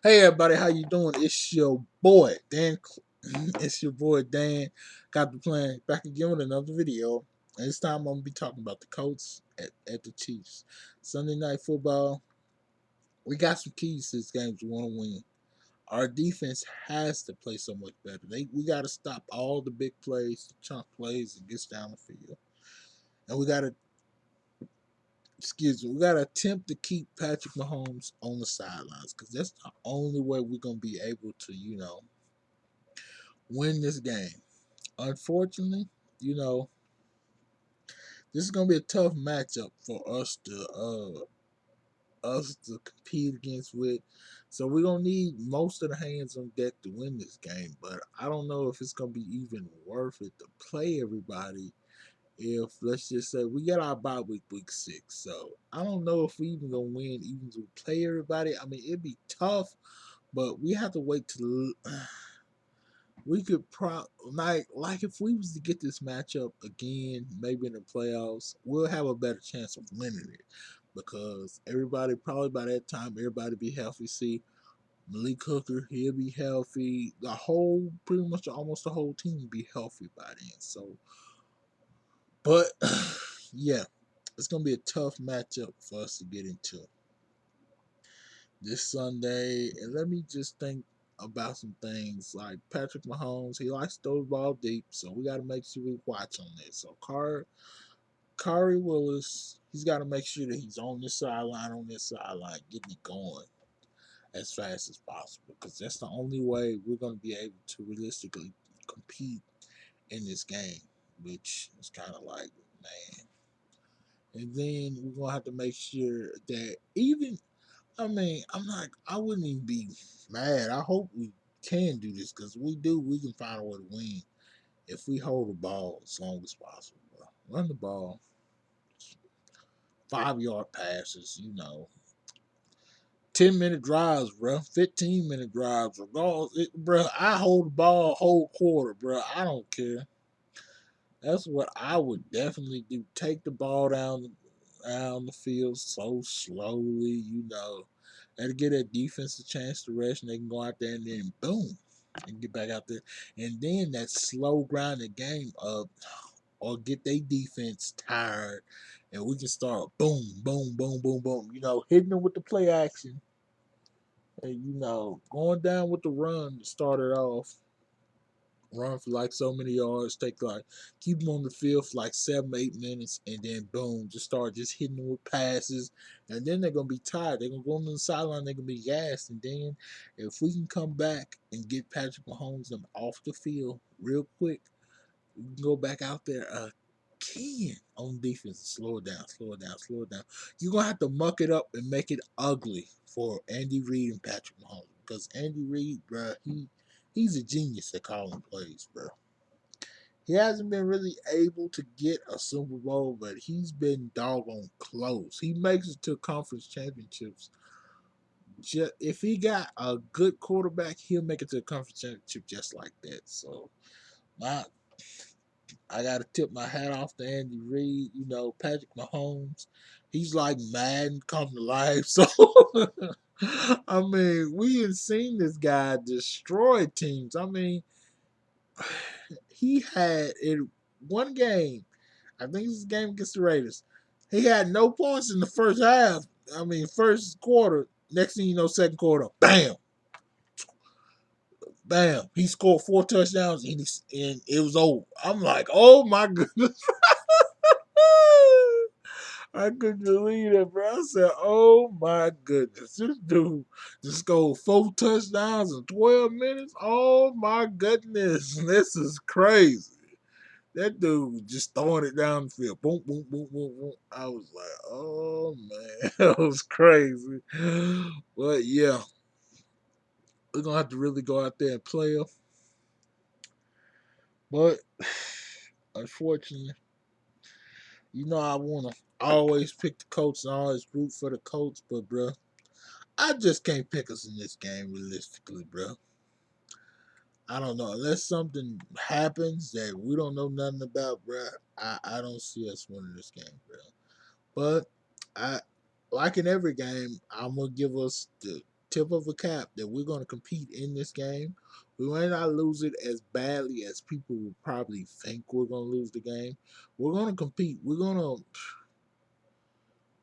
Hey everybody, how you doing? It's your boy Dan. It's your boy Dan. Got the plan back again with another video. And this time I'm gonna be talking about the Colts at the Chiefs. Sunday night football. We got some keys to this game we want to win. Our defense has to play so much better. We got to stop all the big plays, the chunk plays, and gets down the field. And we got to attempt to keep Patrick Mahomes on the sidelines because that's the only way we're gonna be able to, win this game. Unfortunately, you know, this is gonna be a tough matchup for us to compete against with. So we're gonna need most of the hands on deck to win this game. But I don't know if it's gonna be even worth it to play everybody if let's just say we get our bye week 6. So I don't know if we even gonna win even to play everybody. I mean it'd be tough, but we have to wait till we could like if we was to get this matchup again, maybe in the playoffs, we'll have a better chance of winning it because everybody probably by that time everybody be healthy. See, Malik Hooker, he'll be healthy. The whole pretty much almost the whole team will be healthy by then. So, but yeah, it's gonna be a tough matchup for us to get into this Sunday. And let me just think about some things like Patrick Mahomes. He likes to throw the ball deep, so we got to make sure we watch on this. So Kari Willis, he's got to make sure that he's on this sideline, getting it going as fast as possible because that's the only way we're going to be able to realistically compete in this game, which is kind of like, man. And then we're going to have to make sure that even I mean, I wouldn't even be mad. I hope we can do this because we do. We can find a way to win if we hold the ball as long as possible. Bro. Run the ball, 5 yard passes. 10-minute drives, bro. 15-minute drives. Bro. I hold the ball whole quarter, bro. I don't care. That's what I would definitely do. Take the ball down the field so slowly, and get that defense a chance to rest, and they can go out there and then boom, and get back out there, and then that slow grinding game of or get their defense tired, and we can start boom, boom, boom, boom, boom. Hitting them with the play action, and going down with the run to start it off, run for like so many yards, keep them on the field for like 7, 8 minutes, and then boom, just start just hitting them with passes, and then they're gonna be tired. They're gonna go on the sideline. They're gonna be gassed, and then if we can come back and get Patrick Mahomes them off the field real quick, we can go back out there again on defense, slow it down, slow it down, slow it down. You're gonna have to muck it up and make it ugly for Andy Reid and Patrick Mahomes because Andy Reid, bro, he's a genius at calling plays, bro. He hasn't been really able to get a Super Bowl, but he's been doggone close. He makes it to conference championships. If he got a good quarterback, he'll make it to a conference championship just like that. So, my I gotta tip my hat off to Andy Reid. Patrick Mahomes, he's like Madden come to life. So I mean, we have seen this guy destroy teams. I mean, he had in one game, I think this is a game against the Raiders. He had no points in the first half. I mean, first quarter. Next thing you know, second quarter, bam, bam. He scored 4 touchdowns and it was over. I'm like, oh my goodness. I couldn't believe that, bro. I said, "Oh my goodness, this dude just scored 4 touchdowns in 12 minutes. Oh my goodness, this is crazy." That dude was just throwing it down the field, boom, boom, boom, boom, boom. I was like, "Oh man, that was crazy." But yeah, we're gonna have to really go out there and play him. But unfortunately, I wanna always pick the Colts and always root for the Colts, but bro, I just can't pick us in this game realistically, bro. I don't know. Unless something happens that we don't know nothing about, bro, I don't see us winning this game, bro. But I like in every game, I'm gonna give us tip of a cap that we're going to compete in this game. We might not lose it as badly as people would probably think we're going to lose the game. We're going to compete. We're going to,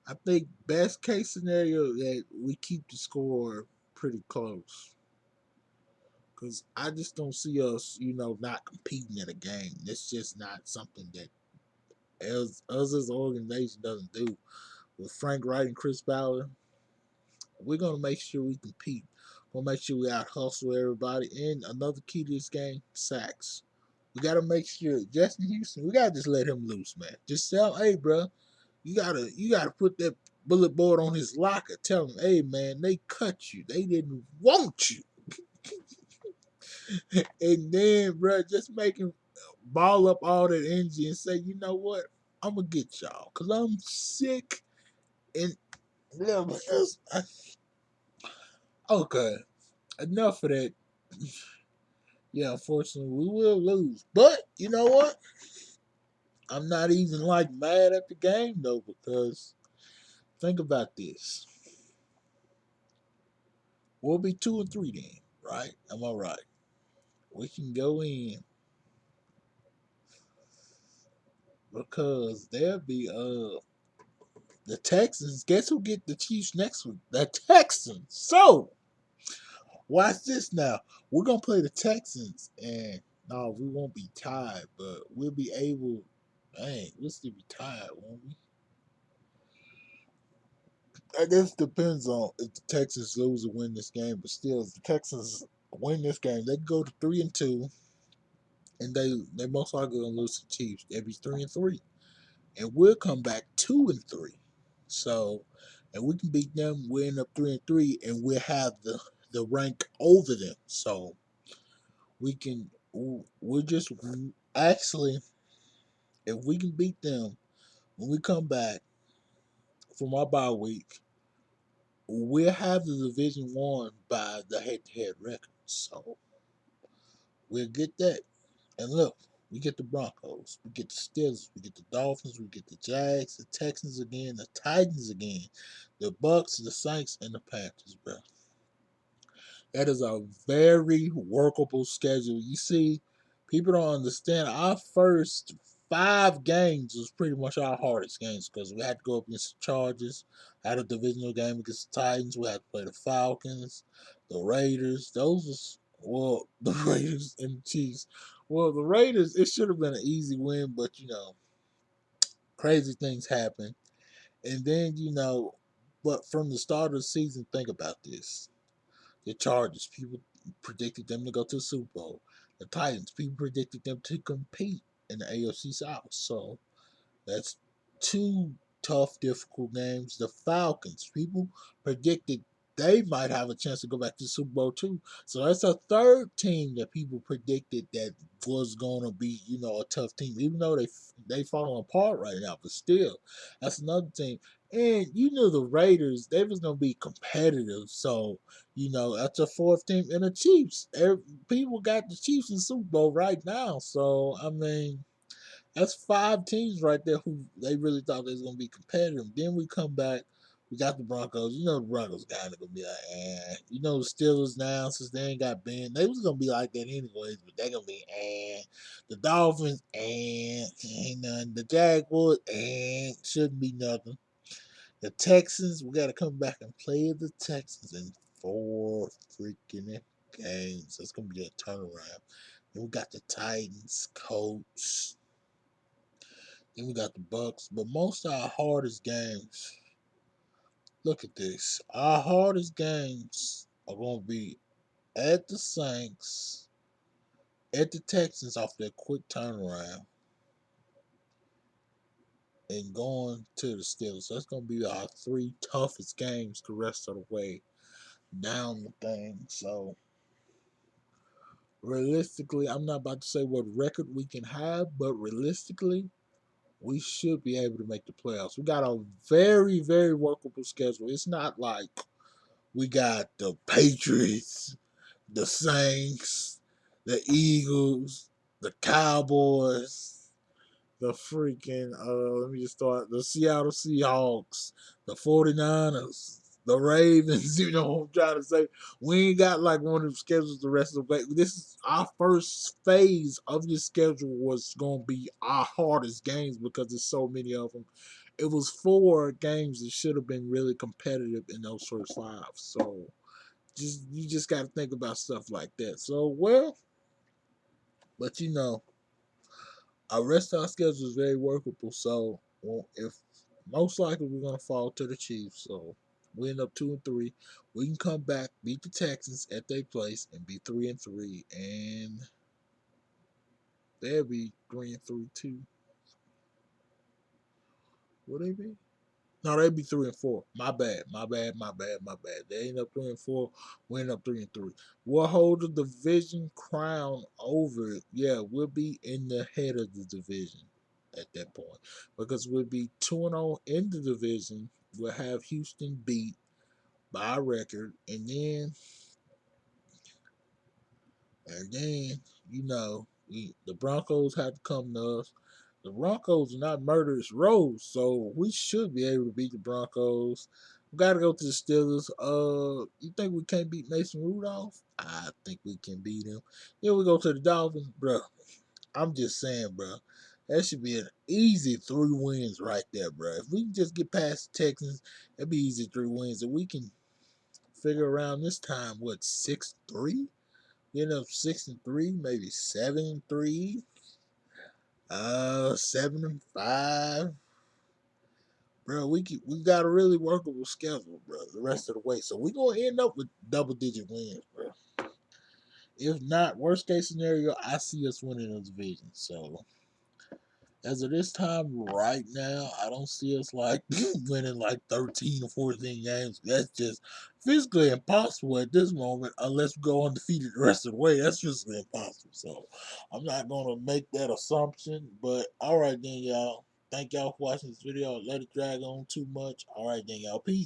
I think, best case scenario that we keep the score pretty close. Because I just don't see us, not competing in a game. It's just not something that us as an organization doesn't do. With Frank Wright and Chris Ballard, we're gonna make sure we compete. We'll make sure we out hustle everybody. And another key to this game, sacks. We gotta make sure Justin Houston. We gotta just let him loose, man. Just tell him, hey, bro, you gotta put that bullet board on his locker. Tell him, hey, man, they cut you. They didn't want you. And then, bro, just make him ball up all that energy and say, you know what? I'm gonna get y'all because I'm sick and yeah, okay. Enough of that. Yeah, unfortunately, we will lose. But you know what? I'm not even like mad at the game though because think about this. We'll be 2-3 then, right? Am I right? We can go in because there'll be the Texans. Guess who get the Chiefs next week? The Texans. So watch this now. We're gonna play the Texans, and no, we won't be tied, but we'll be able. Dang, we'll still be tied, won't we? I guess it depends on if the Texans lose or win this game, but still, if the Texans win this game, they go to 3-2, and they most likely gonna lose to the Chiefs. They'll be 3-3, and we'll come back 2-3. So, and we can beat them. We end up 3-3, and we'll have the rank over them. So we can. We're just actually, if we can beat them when we come back from our bye week, we'll have the division won by the head-to-head record. So we'll get that. And look, we get the Broncos, we get the Steelers, we get the Dolphins, we get the Jags, the Texans again, the Titans again, the Bucks, the Saints, and the Panthers, bro. That is a very workable schedule. You see, people don't understand. Our first 5 games was pretty much our hardest games because we had to go up against the Chargers, had a divisional game against the Titans, we had to play the Falcons, the Raiders. Those was the Raiders and the Chiefs. Well, the Raiders, it should have been an easy win, but crazy things happen. And then, but from the start of the season, think about this. The Chargers, people predicted them to go to the Super Bowl. The Titans, people predicted them to compete in the AFC South. So that's 2 tough, difficult games. The Falcons, people predicted they might have a chance to go back to the Super Bowl too. So that's a third team that people predicted that was going to be, a tough team, even though they falling apart right now. But still, that's another team. And the Raiders, they was going to be competitive. So that's a fourth team. And the Chiefs, people got the Chiefs in the Super Bowl right now. So I mean, that's 5 teams right there who they really thought they was gonna be competitive. Then we come back, we got the Broncos. The Broncos kind of gonna be like, the Steelers now since they ain't got Ben, they was gonna be like that anyways, but they gonna be The Dolphins ain't nothing. The Jaguars shouldn't be nothing. The Texans, we gotta come back and play the Texans in 4 freaking games. That's gonna be a turnaround. Then we got the Titans, Colts. Then we got the Bucks. But most of our hardest games, look at this. Our hardest games are going to be at the Saints, at the Texans off their quick turnaround, and going to the Steelers. So that's going to be our 3 toughest games the rest of the way down the thing. So realistically, I'm not about to say what record we can have, but realistically, we should be able to make the playoffs. We got a very, very workable schedule. It's not like we got the Patriots, the Saints, the Eagles, the Cowboys, the freaking let me just start the Seattle Seahawks, the 49ers. the Ravens. You know what I'm trying to say? We ain't got like one of the schedules the rest of the way. This is our first phase of this schedule was gonna be our hardest games because there's so many of them. It was 4 games that should have been really competitive in those first 5. So you just got to think about stuff like that. So well, but our rest of our schedule is very workable. So well, if most likely we're gonna fall to the Chiefs. So we end up 2-3. We can come back, beat the Texans at their place, and be 3-3, and they'll be 3-3 too. Will they be? No, they'd be 3-4. My bad. My bad. My bad. My bad. They end up 3-4. We end up 3-3. We'll hold the division crown over it. Yeah, we'll be in the head of the division at that point because we'll be 2-0 in the division. We'll have Houston beat by record, and then the Broncos have to come to us. The Broncos are not murderous rows, so we should be able to beat the Broncos. We got to go to the Steelers. You think we can't beat Mason Rudolph? I think we can beat him. Then we go to the Dolphins, bro. I'm just saying, bro. That should be an easy 3 wins right there, bro. If we can just get past the Texans, that'd be easy 3 wins, and we can figure around this time what 6-3. End up 6-3, maybe 7-3, 7-5. Bro, we got a really workable schedule, bro. The rest of the way, so we gonna end up with double-digit wins, bro. If not, worst case scenario, I see us winning the division. So as of this time right now, I don't see us like winning like 13 or 14 games. That's just physically impossible at this moment unless we go undefeated the rest of the way. That's physically impossible. So I'm not gonna make that assumption. But all right then, y'all. Thank y'all for watching this video. Let it drag on too much. All right then, y'all. Peace.